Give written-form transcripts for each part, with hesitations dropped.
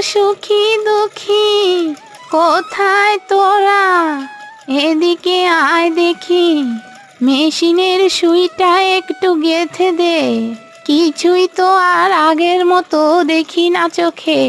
সুখী দুঃখী কোথায় তোরা, এদিকে আয় দেখি, মেশিনের সুইটা একটু গেঁথে দে। কিছুই তো আর আগের মতো দেখি না চোখে।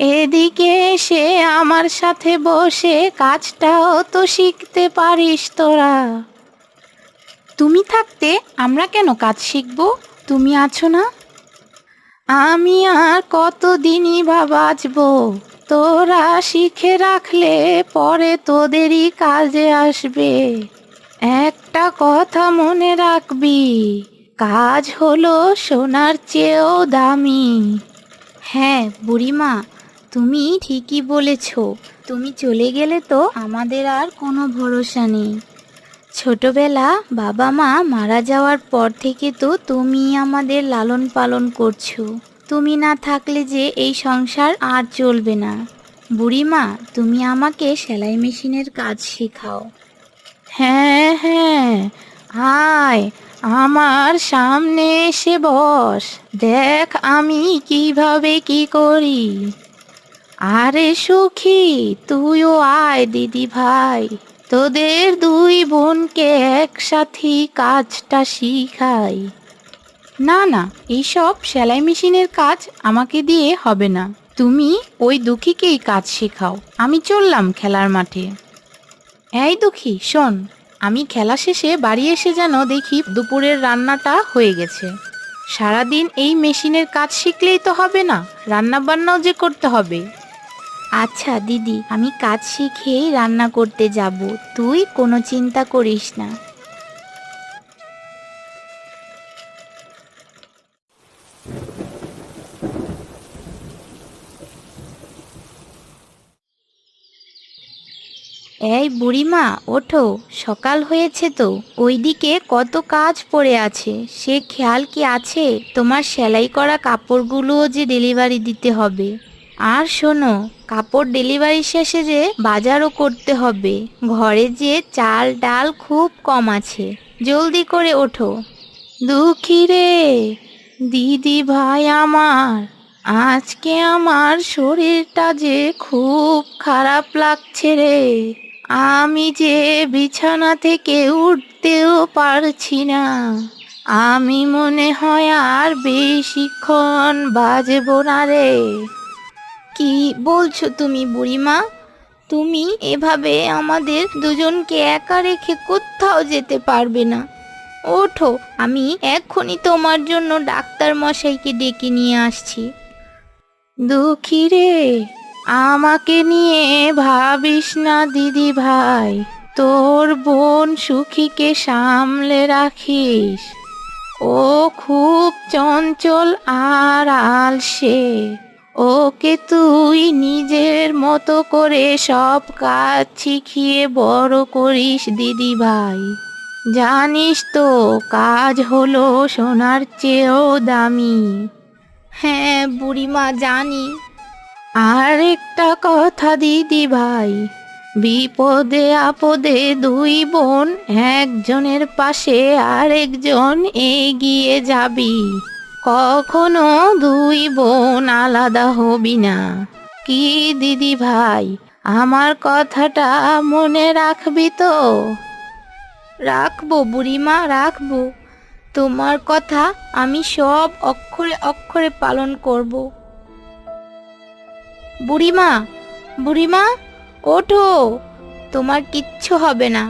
এদিকে এসে আমার সাথে বসে কাজটাও তো শিখতে পারিস তোরা। তুমি থাকতে আমরা কেন কাজ শিখবো? তুমি আছো না। আমি আর কতদিনই বা বাঁচবো? তোরা শিখে রাখলে পরে তোদেরই কাজে আসবে। একটা কথা মনে রাখবি, কাজ হলো সোনার চেয়েও দামি। হ্যাঁ বুড়িমা, তুমি ঠিকই বলেছ। তুমি চলে গেলে তো আমাদের আর কোনো ভরসা নেই। ছোটবেলা বাবা মা মারা যাওয়ার পর থেকে তো তুমি আমাদের লালন পালন করছো। তুমি না থাকলে যে এই সংসার আর চলবে না। বুড়িমা, তুমি আমাকে সেলাই মেশিনের কাজ শেখাও। হ্যাঁ হ্যাঁ, আয় আমার সামনে এসে বস, দেখ আমি কিভাবে কি করি। আরে সুখী, তুইও আয় দিদি ভাই, তোদের দুই বোনকে একসাথে কাজটা শিখাই। না না, এইসব সেলাই মেশিনের কাজ আমাকে দিয়ে হবে না। তুমি ওই দুঃখীকেই কাজ শেখাও। আমি চললাম খেলার মাঠে। এই দুঃখী শোন, আমি খেলা শেষে বাড়ি এসে যেন দেখি দুপুরের রান্নাটা হয়ে গেছে। সারাদিন এই মেশিনের কাজ শিখলেই তো হবে না, রান্না বান্নাও যে করতে হবে। আচ্ছা দিদি, আমি কাজ শিখেই রান্না করতে যাব, তুই কোনো চিন্তা করিস না। এই বুড়িমা, ওঠো, সকাল হয়েছে তো। ওইদিকে কত কাজ পড়ে আছে, সে খেয়াল কি আছে? তোমার সেলাই করা কাপড়গুলোও যে ডেলিভারি দিতে হবে। আর শোনো, কাপড় ডেলিভারি শেষে যে বাজারও করতে হবে। ঘরে যে চাল ডাল খুব কম আছে, জলদি করে ওঠো। দুঃখী রে, দিদি ভাই আমার, আজকে আমার শরীরটা যে খুব খারাপ লাগছে রে। আমি যে বিছানা থেকে উঠতেও পারছি না। আমি মনে হয় আর বেশিক্ষণ বাজবো না রে। কি বলছো তুমি বুড়িমা? তুমি এভাবে আমাদের দুজনকে একা রেখে কোথাও যেতে পারবে না। ওঠো, আমি এক্ষুনি তোমার জন্য ডাক্তার মশাইকে ডেকে নিয়ে আসছি। দুঃখী রে, আমাকে নিয়ে ভাবিস না দিদি ভাই, তোর বোন সুখীকে সামলে রাখিস। ও খুব চঞ্চল আর আলসে। ওকে তুই নিজের মতো করে সব কাজ শিখিয়ে বড় করিস দিদি ভাই। জানিস তো, কাজ হলো সোনার চেয়েও দামি। হ্যাঁ বুড়িমা, জানি। আর একটা কথা দিদি ভাই, বিপদে আপদে দুই বোন একজনের পাশে আরেকজন এগিয়ে যাবি। কখনো দুই বোন আলাদা হবি না। কি দিদি ভাই, আমার কথাটা মনে রাখবি তো? রাখবো বুড়িমা, রাখবো। তোমার কথা আমি সব অক্ষরে অক্ষরে পালন করব। বুড়িমা, বুড়িমা, ওঠো, তোমার কিচ্ছু হবে না।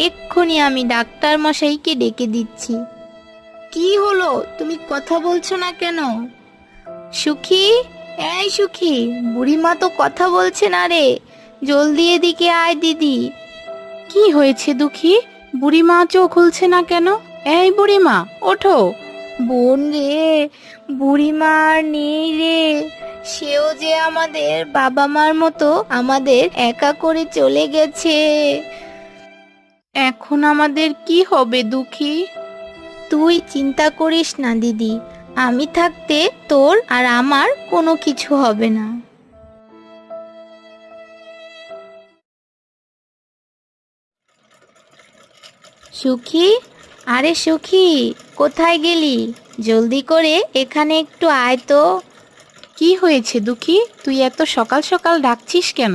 এক্ষুনি আমি ডাক্তার মশাইকে ডেকে দিচ্ছি। কি হলো, তুমি কথা বলছো না কেন? সুখী, এই সুখী, বুড়িমা তো কথা বলছে না রে, জলদি এদিকে আয় দিদি। কি হয়েছে দুঃখী, বুড়িমা চোখ খুলছে না কেন? এই বুড়িমা, ওঠো। বোন রে, বুড়িমা আর নেই রে। সেও যে আমাদের বাবা মার মতো আমাদের একা করে চলে গেছে। এখন আমাদের কি হবে দুঃখী? তুই চিন্তা করিস না দিদি, আমি থাকতে তোর আর আমার কোনো কিছু হবে না। সুখী, আরে সুখী, কোথায় গেলি? জলদি করে এখানে একটু আয় তো। কি হয়েছে দুঃখী, তুই এত সকাল সকাল ডাকছিস কেন?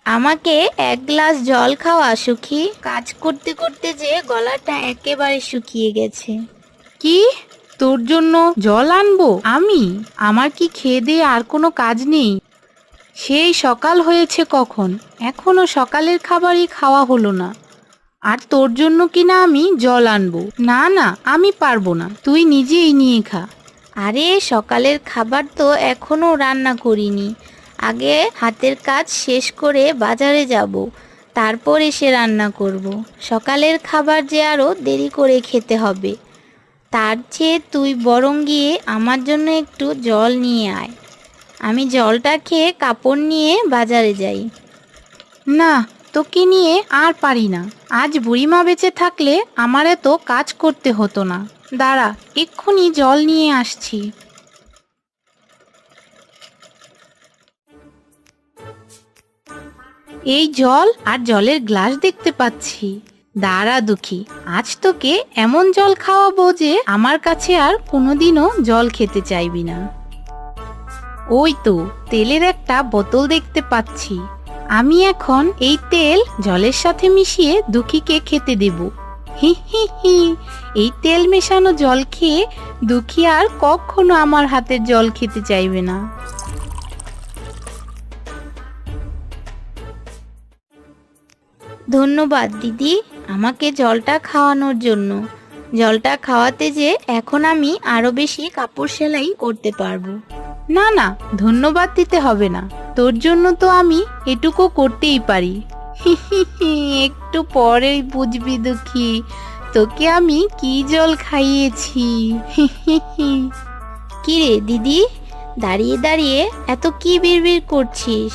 আমাকে এক গ্লাস জল খাওয়া সুখী, কাজ করতে করতে যে গলাটা একেবারে শুকিয়ে গেছে। কি, তোর জন্য জল আনবো আমি? আমার কি খেয়ে দিয়ে আর কোনো কাজ নেই? সেই সকাল হয়েছে কখন, এখনো সকালের খাবারই খাওয়া হলো না, আর তোর জন্য কিনা আমি জল আনবো? না না, আমি পারবো না, তুই নিজেই নিয়ে খা। আরে সকালের খাবার তো এখনো রান্না করিনি, আগে হাতের কাজ শেষ করে বাজারে যাব, তারপর এসে রান্না করব। সকালের খাবার যে আরও দেরি করে খেতে হবে, তার চেয়ে তুই বরং গিয়ে আমার জন্য একটু জল নিয়ে আয়, আমি জলটা খেয়ে কাপড় নিয়ে বাজারে যাই। না, তোকে নিয়ে আর পারি না। আজ বুড়িমা বেঁচে থাকলে আমার এত কাজ করতে হতো না। দাঁড়া, এক্ষুনি জল নিয়ে আসছি। এই জল আর জলের গ্লাস দেখতে পাচ্ছি। দাঁড়া দুঃখী, আজ তোকে এমন জল খাওয়াবো যে আমার কাছে আর কোনোদিনও জল খেতে চাইবি না। ওই তো তেলের একটা বোতল দেখতে পাচ্ছি, আমি এখন এই তেল জলের সাথে মিশিয়ে দুঃখীকে খেতে দেব। হি হি হি, এই তেল মেশানো জল খেয়ে দুঃখী আর কখনো আমার হাতের জল খেতে চাইবে না। ধন্যবাদ দিদি, আমাকে জলটা খাওয়ানোর জন্য। জলটা খাওয়াতে যে এখন আমি আরো বেশি কাপড় সেলাই করতে পারবো। না না, ধন্যবাদ দিতে হবে না, তোর জন্য তো আমি এটুকু করতেই পারি। হি হি হি, একটু পরেই বুঝবি দুঃখী, তোকে আমি কি জল খাইয়েছি। হি হি হি। কি রে দিদি, দাঁড়িয়ে দাঁড়িয়ে এত কি বিড়বিড় করছিস?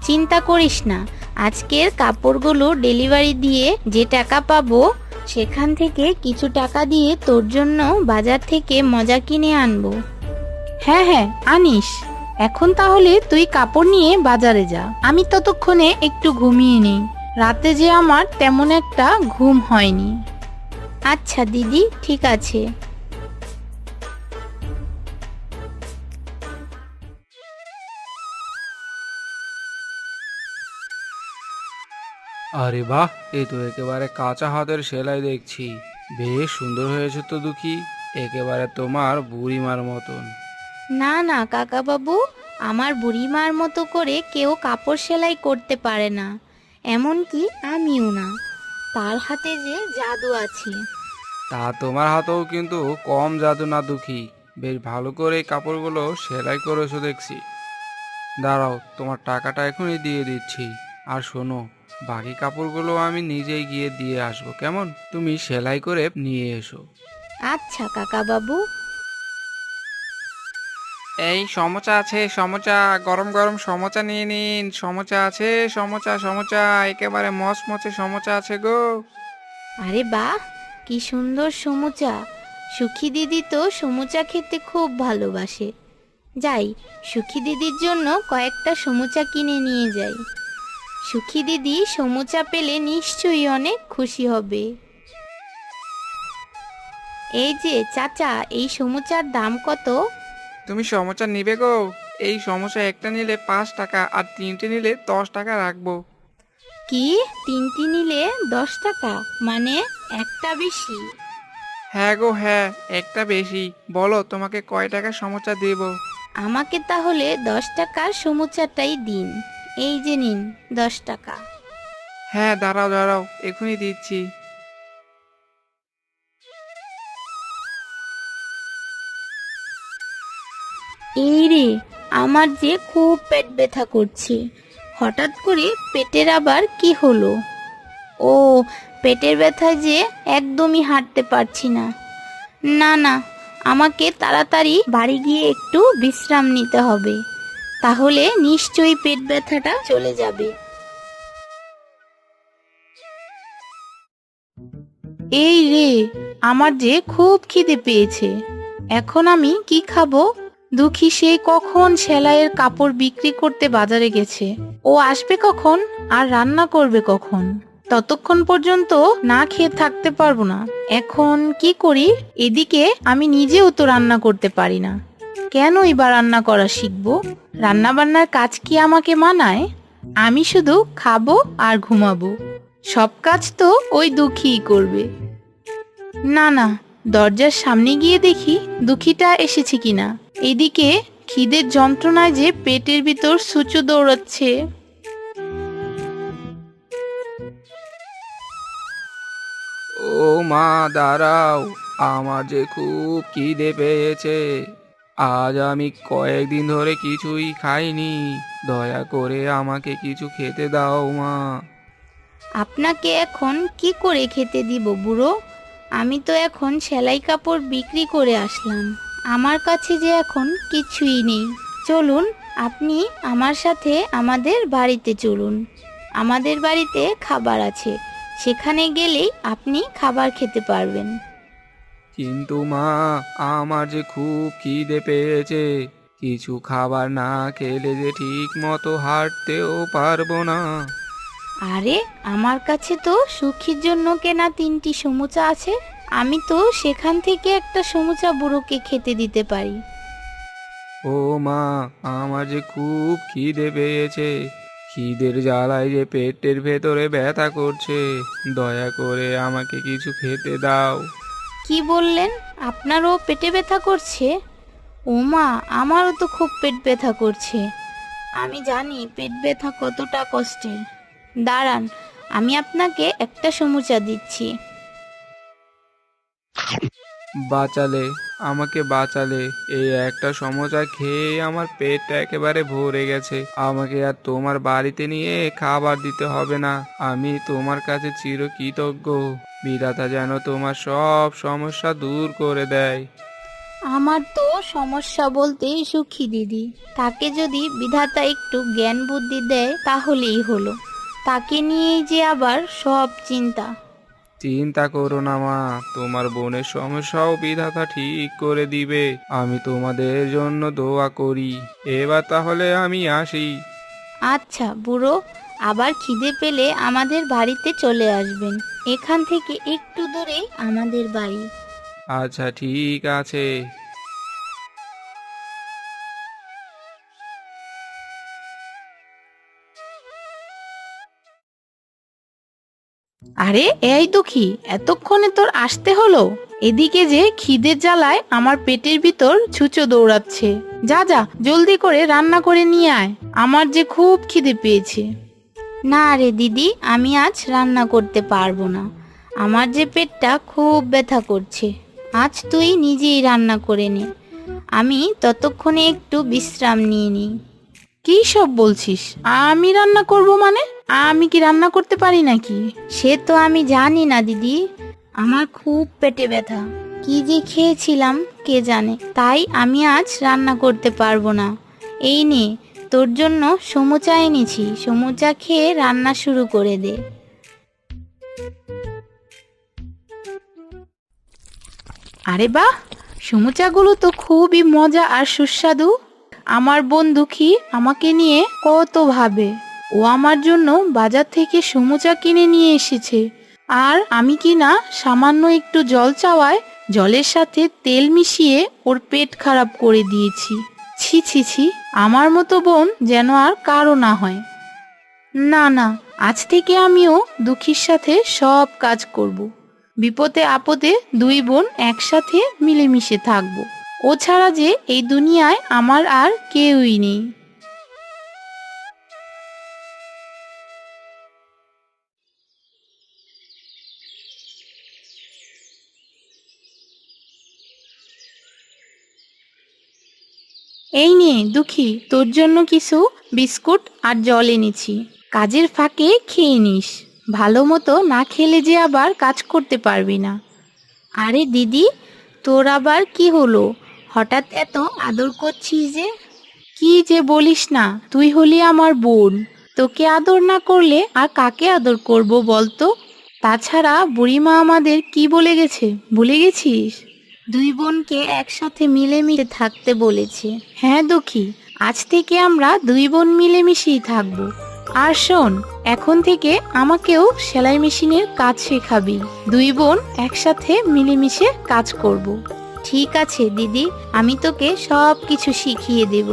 চিন্তা করিস না, আজকের কাপড়গুলো ডেলিভারি দিয়ে যে টাকা পাবো সেখান থেকে কিছু টাকা দিয়ে তোর জন্য বাজার থেকে মজা কিনে আনবো। হ্যাঁ হ্যাঁ, আনিস। এখন তাহলে তুই কাপড় নিয়ে বাজারে যা, আমি ততক্ষণে একটু ঘুমিয়ে নিই, রাতে যে আমার তেমন একটা ঘুম হয়নি। আচ্ছা দিদি, ঠিক আছে। আরে বাহ, এই তো একেবারে কাঁচা হাতের সেলাই দেখছি। বেশ সুন্দর হয়েছে তো দুঃখী, একেবারে তোমার বুড়িমার মতন। না না কাকা বাবু, আমার বুড়িমার মতো করে কেউ কাপড় সেলাই করতে পারে না, এমনকি আমিও না। তার হাতে যে জাদু আছে। তা তোমার হাতেও কিন্তু কম জাদু না দুঃখী, বেশ ভালো করে এই কাপড়গুলো সেলাই করেছো দেখছি। দাঁড়াও, তোমার টাকাটা এখনই দিয়ে দিচ্ছি। আর শোনো, বাকি কাপড়গুলো আমি নিজেই গিয়ে দিয়ে আসবো, কেমন? তুমি সেলাই করে নিয়ে এসো। আচ্ছা কাকা বাবু। এই সমোচা আছে, সমোচা, গরম গরম সমোচা নিয়ে নিন। সমোচা আছে, সমোচা সমোচা, একেবারে মচমচে সমোচা আছে গো। আরে বাহ, কি সুন্দর সমুচা! সুখী দিদি তো সমুচা খেতে খুব ভালোবাসে। যাই, সুখী দিদির জন্য কয়েকটা সমুচা কিনে নিয়ে যাই। সুখী দিদি সমুচা পেলে নিশ্চয়ই অনেক খুশি হবে। এই যে চাচা, এই সমুচার দাম কত? তুমি সমোচা নিবে গো? এই সমোসা একটা নিলে 5 টাকা, আর 3টে নিলে 10 টাকা রাখবো। কি, তিনটি নিলে 10 টাকা? মানে একটা বেশি? হ্যাঁ গো হ্যাঁ, একটা বেশি। বলো তোমাকে কয় টাকা সমোচা দেব? আমাকে তাহলে 10 টাকার সমুচাটাই দিন। এই যে নিন 10 টাকা। হ্যাঁ, দাঁড়াও দাঁড়াও, এখনই দিচ্ছি। এই রে, আমার যে খুব পেট ব্যথা করছে। হঠাৎ করে পেটের আবার কি হলো? ও, পেটের ব্যথায় যে একদমই হাঁটতে পারছি না। না না, আমাকে তাড়াতাড়ি বাড়ি গিয়ে একটু বিশ্রাম নিতে হবে, তাহলে নিশ্চয়ই পেট ব্যথাটা চলে যাবে। এই রে, আমার যে খুব খিদে পেয়েছে, এখন আমি কি খাবো? দুঃখী সেই কখন সেলাইয়ের কাপড় বিক্রি করতে বাজারে গেছে, ও আসবে কখন আর রান্না করবে কখন? ততক্ষণ পর্যন্ত না খেয়ে থাকতে পারবো না। এখন কি করি, এদিকে আমি নিজেও তো রান্না করতে পারি না। কেনই বা রান্না করা শিখবো? রান্না বান্নার কাজ কি আমাকে মানায়? আমি শুধু খাবো আর ঘুমাবো। সব কাজ তো ওই দুঃখীই করবে। না না, দরজার সামনে গিয়ে দেখি দুঃখীটা এসেছে কিনা। এদিকে খিদের যন্ত্রণায় যে পেটের ভিতর সূচু দৌড়াচ্ছে। ও মা, দাঁড়াও, আমার যে খুব খিদে পেয়েছে। আজ আমি কয়েকদিন ধরে কিছুই খাইনি। দয়া করে আমাকে কিছু খেতে দাও মা। আপনাকে এখন কি করে খেতে দিব বুড়ো? আমি তো এখন সেলাই কাপড় বিক্রি করে আসলাম। আমার কাছে যে এখন কিছুই নেই। চলুন, আপনি আমার সাথে আমাদের বাড়িতে চলুন। আমাদের বাড়িতে খাবার আছে, সেখানে গেলেই আপনি খাবার খেতে পারবেন। কিন্তু মা, আমার যে খুব খিদে পেয়েছে। কিছু খাবার না খেলে যে ঠিক মতো হাঁটতেও পারবো না। আরে, আমার কাছে তো সুখির জন্য কেনা 3টি সমুচা আছে। আমি তো সেখান থেকে একটা সমুচা বুড়োকে খেতে দিতে পারি। ও মা, আমার যে খুব খিদে পেয়েছে। খিদের জ্বালায় যে পেটের ভেতরে ব্যথা করছে। দয়া করে আমাকে কিছু খেতে দাও। কি বললেন? আপনারও পেটে ব্যথা করছে? ও মা, আমারও তো খুব পেট ব্যথা করছে। আমি জানি পেট ব্যথা কতটা কষ্টের। দাঁড়ান, আমি আপনাকে একটা সমুচা দিচ্ছি। বাঁচালে, আমাকে বাঁচালে। এই একটা সমোসা খেয়ে আমার পেটটা একেবারে ভরে গেছে। আমাকে আর তোমার বাড়িতে নিয়ে খাবার দিতে হবে না। আমি তোমার কাছে চিরকৃতজ্ঞ। বিধাতা যেন তোমার সব সমস্যা দূর করে দেয়। আমার তো সমস্যা বলতে সুখী দিদি। তাকে যদি বিধাতা একটু জ্ঞান বুদ্ধি দেয় তাহলেই হলো। তাকে নিয়েই যে আবার সব চিন্তা। চিন্তা করো না মা, তোমার বোনের সমস্যাও বিধাতা ঠিক করে দিবে। আমি তোমাদের জন্য দোয়া করি। এবার তাহলে আমি আসি। আচ্ছা বুড়ো, আবার খিদে পেলে আমাদের বাড়িতে চলে আসবেন। এখান থেকে একটু দূরেই আমাদের বাড়ি। আচ্ছা, ঠিক আছে। আরে এই দুঃখী, এতক্ষণে তোর আসতে হলো? এদিকে যে খিদের জ্বালায় আমার পেটের ভিতর ছুঁচো দৌড়াচ্ছে। যা যা, জলদি করে রান্না করে নিয়ে আয়, আমার যে খুব খিদে পেয়েছে। না রে দিদি, আমি আজ রান্না করতে পারবো না। আমার যে পেটটা খুব ব্যথা করছে। আজ তুই নিজেই রান্না করে নে। আমি ততক্ষণে একটু বিশ্রাম নিয়ে নিই। কি সব বলছিস? আমি রান্না করব মানে? আমি কি রান্না করতে পারি নাকি? সে তো আমি জানি না দিদি। আমার খুব পেটে ব্যথা। কি যে খেয়েছিলাম কে জানে। তাই আমি আজ রান্না করতে পারবো না। এই নে, তোর জন্য সমুচা এনেছি। সমুচা খেয়ে রান্না শুরু করে দে। আরে বাহ, সমুচাগুলো তো খুবই মজা আর সুস্বাদু। আমার বোন দুঃখী আমাকে নিয়ে কত ভাবে। ও আমার জন্য বাজার থেকে সমুচা কিনে নিয়ে এসেছে। আর আমি কিনা সামান্য একটু জল চাওয়ায় জলের সাথে তেল মিশিয়ে ওর পেট খারাপ করে দিয়েছি। ছি ছি ছি, আমার মতো বোন যেন আর কারো না হয়। না না, আজ থেকে আমিও দুঃখীর সাথে সব কাজ করব। বিপদে আপদে দুই বোন একসাথে মিলেমিশে থাকব। ও ছাড়া যে এই দুনিয়ায় আমার আর কেউই নেই। এই নে দুঃখী, তোর জন্য কিছু বিস্কুট আর জল এনেছি। কাজের ফাঁকে খেয়ে নিস। ভালো মতো না খেলে যে আবার কাজ করতে পারবি না। আরে দিদি, তোর আবার কি হলো? হঠাৎ এত আদর করছিস যে? কি যে বলিস না, তুই হলি আমার বোন। তোকে আদর না করলে আর কাকে আদর করব বলতো? তাছাড়া বুড়িমা আমাদের কি বলে গেছে, ভুলে গেছিস? দুই বোনকে একসাথে মিলেমিশে থাকতে বলেছে। হ্যাঁ দুঃখী, আজ থেকে আমরা দুই বোন মিলেমিশেই থাকবো। আর শোন, এখন থেকে আমাকেও সেলাই মেশিনের কাজ শেখাবি। দুই বোন একসাথে মিলেমিশে কাজ করব। ঠিক আছে দিদি, আমি তোকে সব কিছু শিখিয়ে দেব।